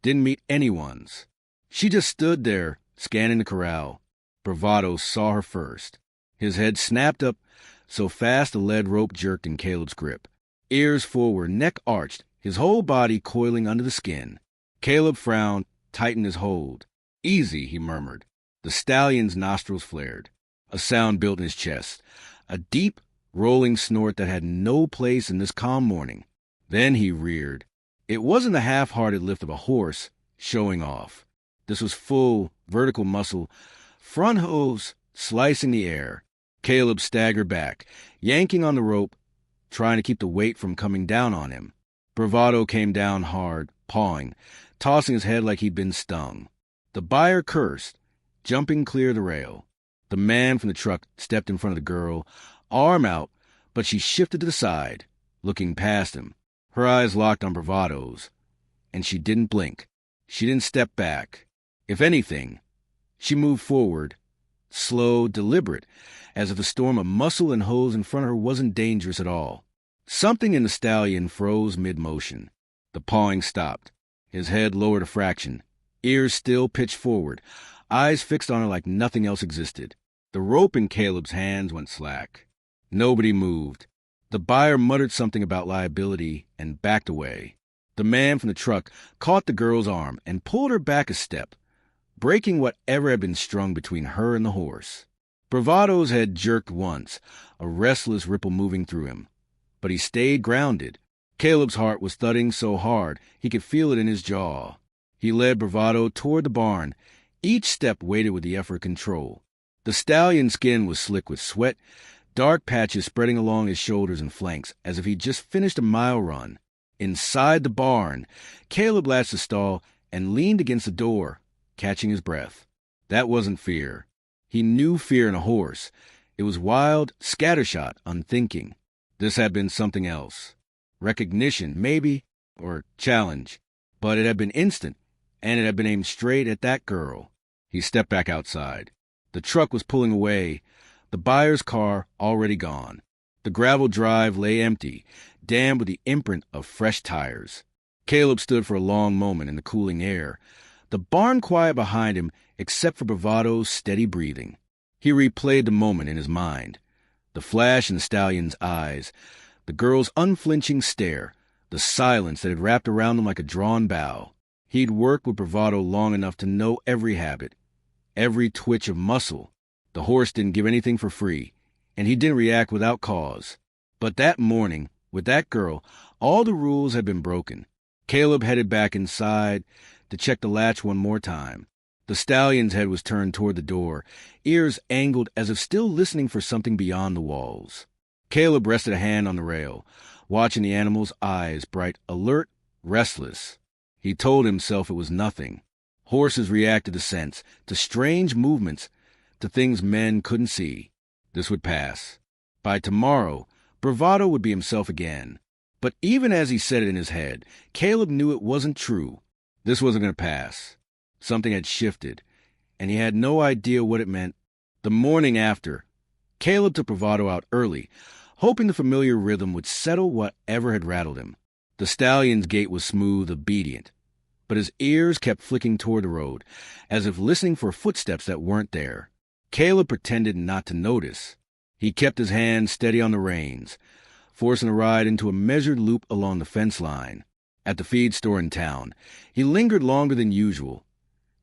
Didn't meet anyone's. She just stood there, scanning the corral. Bravado saw her first. His head snapped up so fast the lead rope jerked in Caleb's grip. Ears forward, neck arched, his whole body coiling under the skin. Caleb frowned, tightened his hold. "Easy," he murmured. The stallion's nostrils flared. A sound built in his chest. A deep, rolling snort that had no place in this calm morning. Then he reared. It wasn't the half-hearted lift of a horse showing off. This was full, vertical muscle, front hooves slicing the air. Caleb staggered back, yanking on the rope, trying to keep the weight from coming down on him. Bravado came down hard, pawing, tossing his head like he'd been stung. The buyer cursed, jumping clear of the rail. The man from the truck stepped in front of the girl, arm out, but she shifted to the side, looking past him. Her eyes locked on Bravado's, and she didn't blink. She didn't step back. If anything, she moved forward, slow, deliberate, as if the storm of muscle and hose in front of her wasn't dangerous at all. Something in the stallion froze mid-motion. The pawing stopped. His head lowered a fraction, ears still pitched forward, eyes fixed on her like nothing else existed. The rope in Caleb's hands went slack. Nobody moved. The buyer muttered something about liability and backed away. The man from the truck caught the girl's arm and pulled her back a step, breaking whatever had been strung between her and the horse. Bravado's head jerked once, a restless ripple moving through him. But he stayed grounded. Caleb's heart was thudding so hard he could feel it in his jaw. He led Bravado toward the barn, each step weighted with the effort of control. The stallion's skin was slick with sweat, dark patches spreading along his shoulders and flanks as if he'd just finished a mile run. Inside the barn, Caleb latched the stall and leaned against the door, catching his breath. That wasn't fear. He knew fear in a horse. It was wild, scattershot, unthinking. This had been something else. Recognition, maybe, or challenge. But it had been instant, and it had been aimed straight at that girl. He stepped back outside. The truck was pulling away, the buyer's car already gone. The gravel drive lay empty, dammed with the imprint of fresh tires. Caleb stood for a long moment in the cooling air, the barn quiet behind him except for Bravado's steady breathing. He replayed the moment in his mind. The flash in the stallion's eyes, the girl's unflinching stare, the silence that had wrapped around him like a drawn bow. He'd worked with Bravado long enough to know every habit, every twitch of muscle. The horse didn't give anything for free, and he didn't react without cause. But that morning, with that girl, all the rules had been broken. Caleb headed back inside to check the latch one more time. The stallion's head was turned toward the door, ears angled as if still listening for something beyond the walls. Caleb rested a hand on the rail, watching the animal's eyes, bright, alert, restless. He told himself it was nothing. Horses reacted to scents, to strange movements, to things men couldn't see. This would pass. By tomorrow, Bravado would be himself again. But even as he said it in his head, Caleb knew it wasn't true. This wasn't going to pass. Something had shifted, and he had no idea what it meant. The morning after, Caleb took Bravado out early, hoping the familiar rhythm would settle whatever had rattled him. The stallion's gait was smooth, obedient, but his ears kept flicking toward the road, as if listening for footsteps that weren't there. Caleb pretended not to notice. He kept his hand steady on the reins, forcing the ride into a measured loop along the fence line. At the feed store in town, he lingered longer than usual,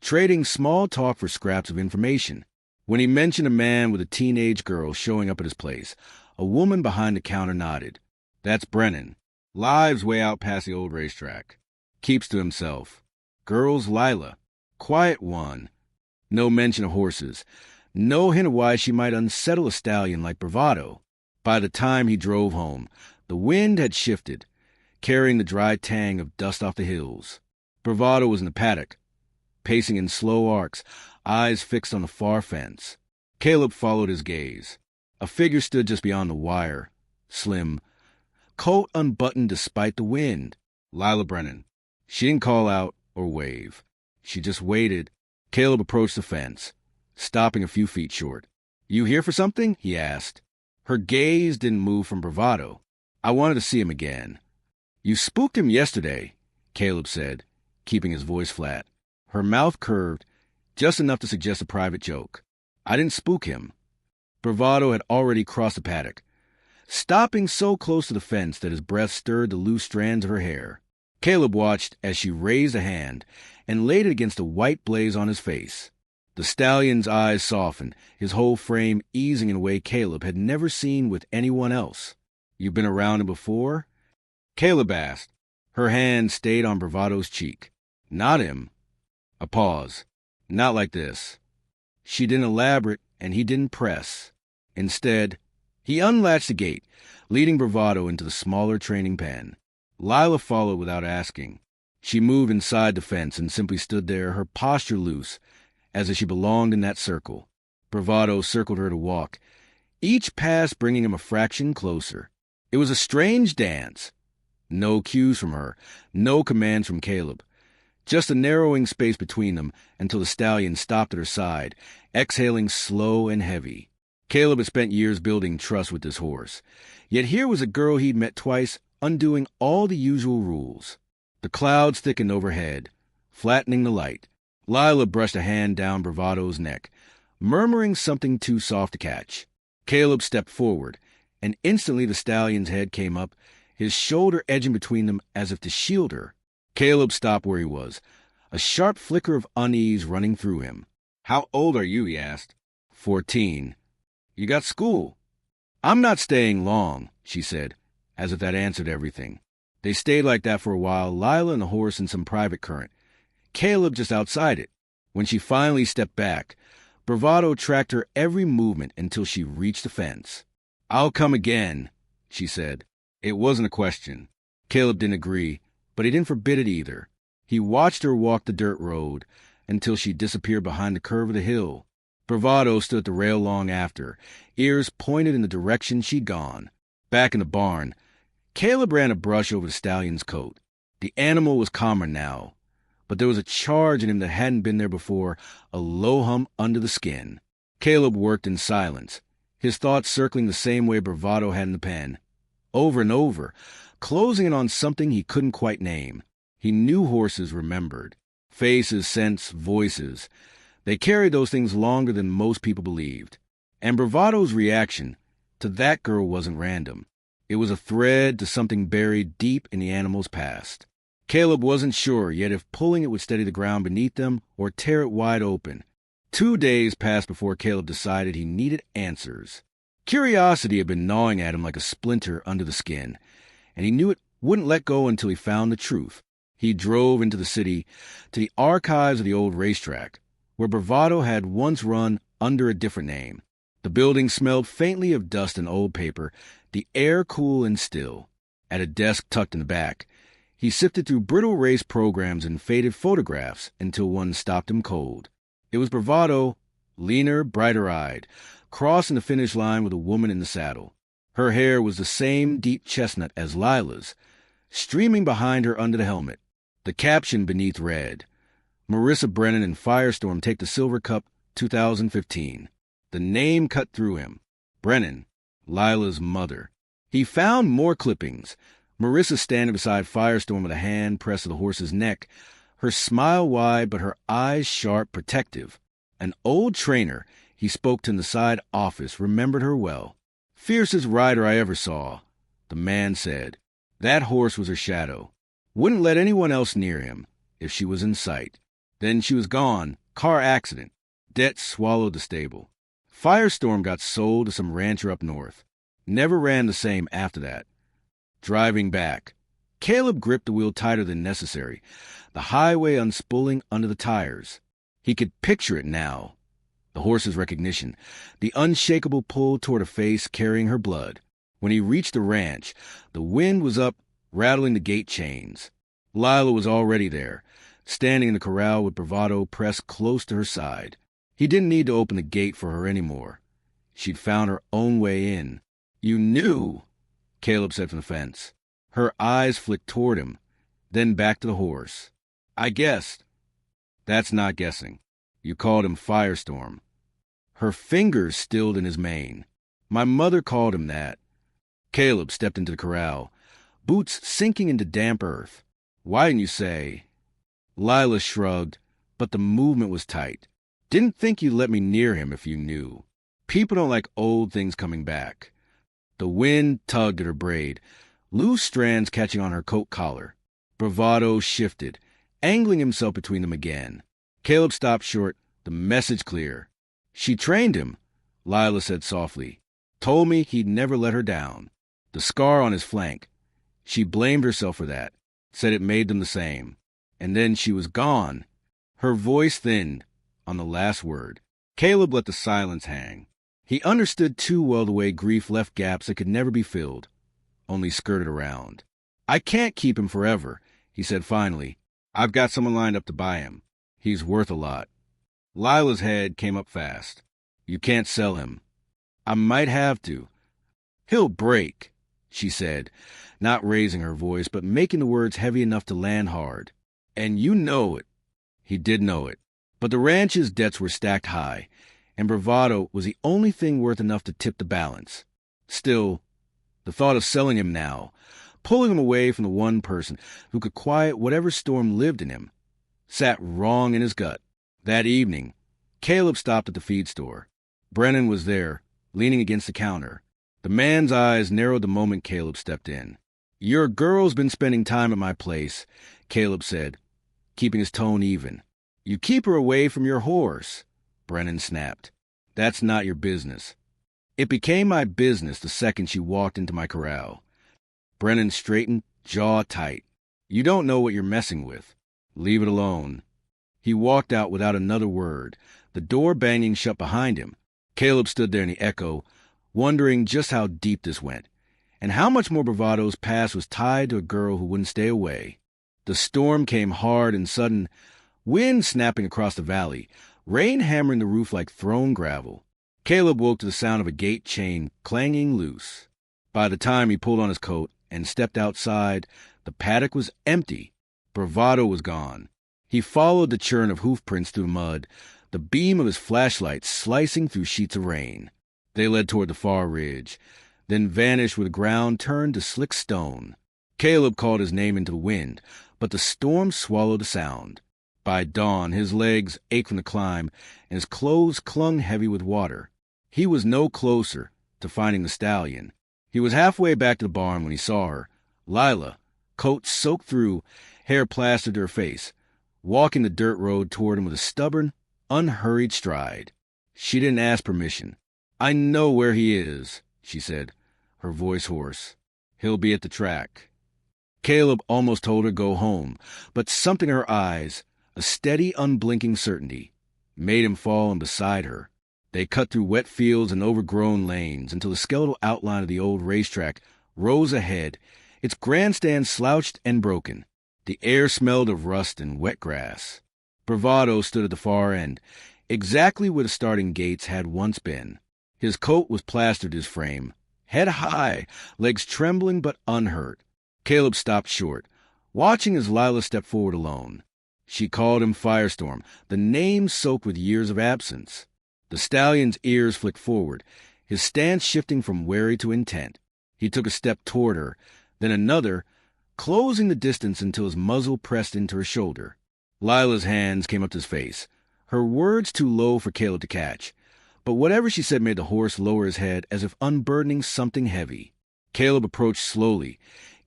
trading small talk for scraps of information. When he mentioned a man with a teenage girl showing up at his place, a woman behind the counter nodded. "That's Brennan. Lives way out past the old racetrack. Keeps to himself. Girl's Lila. Quiet one. No mention of horses. No hint of why she might unsettle a stallion like Bravado." By the time he drove home, the wind had shifted, carrying the dry tang of dust off the hills. Bravado was in the paddock, pacing in slow arcs, eyes fixed on the far fence. Caleb followed his gaze. A figure stood just beyond the wire, slim, coat unbuttoned despite the wind. Lila Brennan. She didn't call out or wave. She just waited. Caleb approached the fence, stopping a few feet short. "You here for something?" he asked. Her gaze didn't move from Bravado. "I wanted to see him again." "You spooked him yesterday," Caleb said. keeping his voice flat. Her mouth curved, just enough to suggest a private joke. I didn't spook him. Bravado had already crossed the paddock, stopping so close to the fence that his breath stirred the loose strands of her hair. Caleb watched as she raised a hand and laid it against a white blaze on his face. The stallion's eyes softened, his whole frame easing in a way Caleb had never seen with anyone else. "You've been around him before?" Caleb asked. Her hand stayed on Bravado's cheek. "Not him." A pause. "Not like this." She didn't elaborate, and he didn't press. Instead, he unlatched the gate, leading Bravado into the smaller training pen. Lila followed without asking. She moved inside the fence and simply stood there, her posture loose, as if she belonged in that circle. Bravado circled her to walk, each pass bringing him a fraction closer. It was a strange dance. No cues from her, no commands from Caleb. Just a narrowing space between them until the stallion stopped at her side, exhaling slow and heavy. Caleb had spent years building trust with this horse. Yet here was a girl he'd met twice, undoing all the usual rules. The clouds thickened overhead, flattening the light. Lila brushed a hand down Bravado's neck, murmuring something too soft to catch. Caleb stepped forward, and instantly the stallion's head came up, his shoulder edging between them as if to shield her. Caleb stopped where he was, a sharp flicker of unease running through him. "How old are you?" he asked. 14. "You got school." "I'm not staying long," she said, as if that answered everything. They stayed like that for a while, Lila and the horse in some private current, Caleb just outside it. When she finally stepped back, Bravado tracked her every movement until she reached the fence. "I'll come again," she said. It wasn't a question. Caleb didn't agree, but he didn't forbid it either. He watched her walk the dirt road until she disappeared behind the curve of the hill. Bravado stood at the rail long after, ears pointed in the direction she'd gone. Back in the barn, Caleb ran a brush over the stallion's coat. The animal was calmer now, but there was a charge in him that hadn't been there before, a low hum under the skin. Caleb worked in silence, his thoughts circling the same way Bravado had in the pen, over and over, closing in on something he couldn't quite name. He knew horses remembered. Faces, scents, voices. They carried those things longer than most people believed. And Bravado's reaction to that girl wasn't random. It was a thread to something buried deep in the animal's past. Caleb wasn't sure yet if pulling it would steady the ground beneath them or tear it wide open. 2 days passed before Caleb decided he needed answers. Curiosity had been gnawing at him like a splinter under the skin, and he knew it wouldn't let go until he found the truth. He drove into the city, to the archives of the old racetrack, where Bravado had once run under a different name. The building smelled faintly of dust and old paper, the air cool and still. At a desk tucked in the back, he sifted through brittle race programs and faded photographs until one stopped him cold. It was Bravado, leaner, brighter-eyed, crossing the finish line with a woman in the saddle. Her hair was the same deep chestnut as Lila's, streaming behind her under the helmet. The caption beneath read, "Marissa Brennan and Firestorm take the Silver Cup 2015. The name cut through him. Brennan, Lila's mother. He found more clippings. Marissa standing beside Firestorm with a hand pressed to the horse's neck, her smile wide but her eyes sharp, protective. An old trainer he spoke to in the side office remembered her well. "Fiercest rider I ever saw," the man said. That horse was her shadow. Wouldn't let anyone else near him if she was in sight. Then she was gone. Car accident. Debt swallowed the stable. Firestorm got sold to some rancher up north. Never ran the same after that. Driving back, Caleb gripped the wheel tighter than necessary, the highway unspooling under the tires. He could picture it now. The horse's recognition, the unshakable pull toward a face carrying her blood. When he reached the ranch, the wind was up, rattling the gate chains. Lila was already there, standing in the corral with Bravado pressed close to her side. He didn't need to open the gate for her anymore. She'd found her own way in. "You knew," Caleb said from the fence. Her eyes flicked toward him, then back to the horse. "I guessed." "That's not guessing. You called him Firestorm." Her fingers stilled in his mane. "My mother called him that." Caleb stepped into the corral, boots sinking into damp earth. "Why didn't you say?" Lila shrugged, but the movement was tight. Didn't think you'd let me near him if you knew. People don't like old things coming back. The wind tugged at her braid, loose strands catching on her coat collar. Bravado shifted, angling himself between them again. Caleb stopped short, the message clear. She trained him, Lila said softly. Told me he'd never let her down. The scar on his flank. She blamed herself for that, said it made them the same. And then she was gone. Her voice thinned on the last word. Caleb let the silence hang. He understood too well the way grief left gaps that could never be filled, only skirted around. I can't keep him forever, he said finally. I've got someone lined up to buy him. He's worth a lot. Lila's head came up fast. You can't sell him. I might have to. He'll break, she said, not raising her voice, but making the words heavy enough to land hard. And you know it. He did know it. But the ranch's debts were stacked high, and bravado was the only thing worth enough to tip the balance. Still, the thought of selling him now, pulling him away from the one person who could quiet whatever storm lived in him, sat wrong in his gut. That evening, Caleb stopped at the feed store. Brennan was there, leaning against the counter. The man's eyes narrowed the moment Caleb stepped in. Your girl's been spending time at my place, Caleb said, keeping his tone even. You keep her away from your horse, Brennan snapped. That's not your business. It became my business the second she walked into my corral. Brennan straightened, jaw tight. You don't know what you're messing with. Leave it alone. He walked out without another word, the door banging shut behind him. Caleb stood there in the echo, wondering just how deep this went, and how much more bravado's past was tied to a girl who wouldn't stay away. The storm came hard and sudden, wind snapping across the valley, rain hammering the roof like thrown gravel. Caleb woke to the sound of a gate chain clanging loose. By the time he pulled on his coat and stepped outside, the paddock was empty. Bravado was gone. He followed the churn of hoof prints through the mud, the beam of his flashlight slicing through sheets of rain. They led toward the far ridge, then vanished where the ground turned to slick stone. Caleb called his name into the wind, but the storm swallowed the sound. By dawn, his legs ached from the climb, and his clothes clung heavy with water. He was no closer to finding the stallion. He was halfway back to the barn when he saw her, Lila, coat soaked through, hair plastered to her face, walking the dirt road toward him with a stubborn, unhurried stride. She didn't ask permission. I know where he is, she said, her voice hoarse. He'll be at the track. Caleb almost told her go home, but something in her eyes, a steady, unblinking certainty, made him fall in beside her. They cut through wet fields and overgrown lanes until the skeletal outline of the old racetrack rose ahead, its grandstand slouched and broken. The air smelled of rust and wet grass. Bravado stood at the far end, exactly where the starting gates had once been. His coat was plastered to his frame, head high, legs trembling but unhurt. Caleb stopped short, watching as Lila stepped forward alone. She called him Firestorm, the name soaked with years of absence. The stallion's ears flicked forward, his stance shifting from wary to intent. He took a step toward her, then another, closing the distance until his muzzle pressed into her shoulder. Lila's hands came up to his face, her words too low for Caleb to catch, but whatever she said made the horse lower his head as if unburdening something heavy. Caleb approached slowly,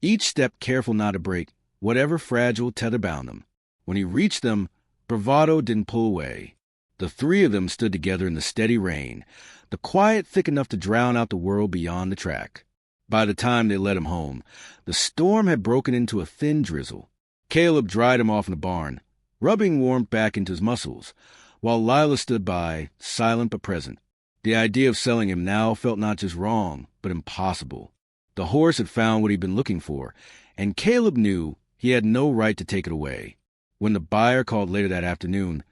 each step careful not to break whatever fragile tether bound them. When he reached them, Bravado didn't pull away. The three of them stood together in the steady rain, the quiet thick enough to drown out the world beyond the track. By the time they led him home, the storm had broken into a thin drizzle. Caleb dried him off in the barn, rubbing warmth back into his muscles, while Lila stood by, silent but present. The idea of selling him now felt not just wrong, but impossible. The horse had found what he'd been looking for, and Caleb knew he had no right to take it away. When the buyer called later that afternoon,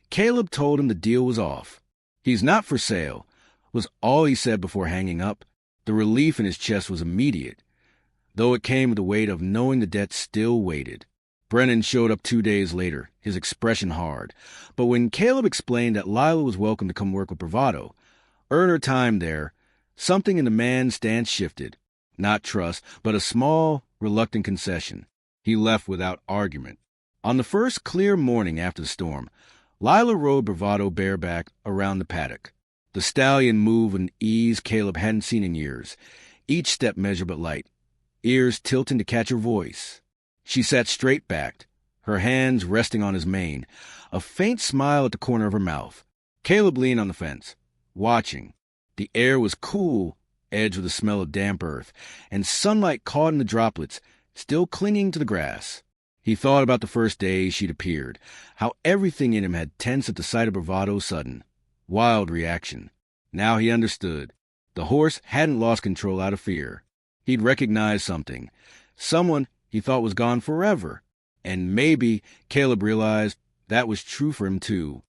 Caleb told him the deal was off. He's not for sale, was all he said before hanging up. The relief in his chest was immediate, though it came with the weight of knowing the debt still waited. Brennan showed up 2 days later, his expression hard, but when Caleb explained that Lila was welcome to come work with Bravado, earn her time there, something in the man's stance shifted. Not trust, but a small, reluctant concession. He left without argument. On the first clear morning after the storm, Lila rode Bravado bareback around the paddock. The stallion moved with an ease Caleb hadn't seen in years, each step measured but light, ears tilting to catch her voice. She sat straight-backed, her hands resting on his mane, a faint smile at the corner of her mouth. Caleb leaned on the fence, watching. The air was cool, edged with the smell of damp earth, and sunlight caught in the droplets, still clinging to the grass. He thought about the first day she'd appeared, how everything in him had tensed at the sight of Bravado's sudden, wild reaction. Now he understood. The horse hadn't lost control out of fear. He'd recognized something, someone he thought was gone forever. And maybe, Caleb realized, that was true for him too.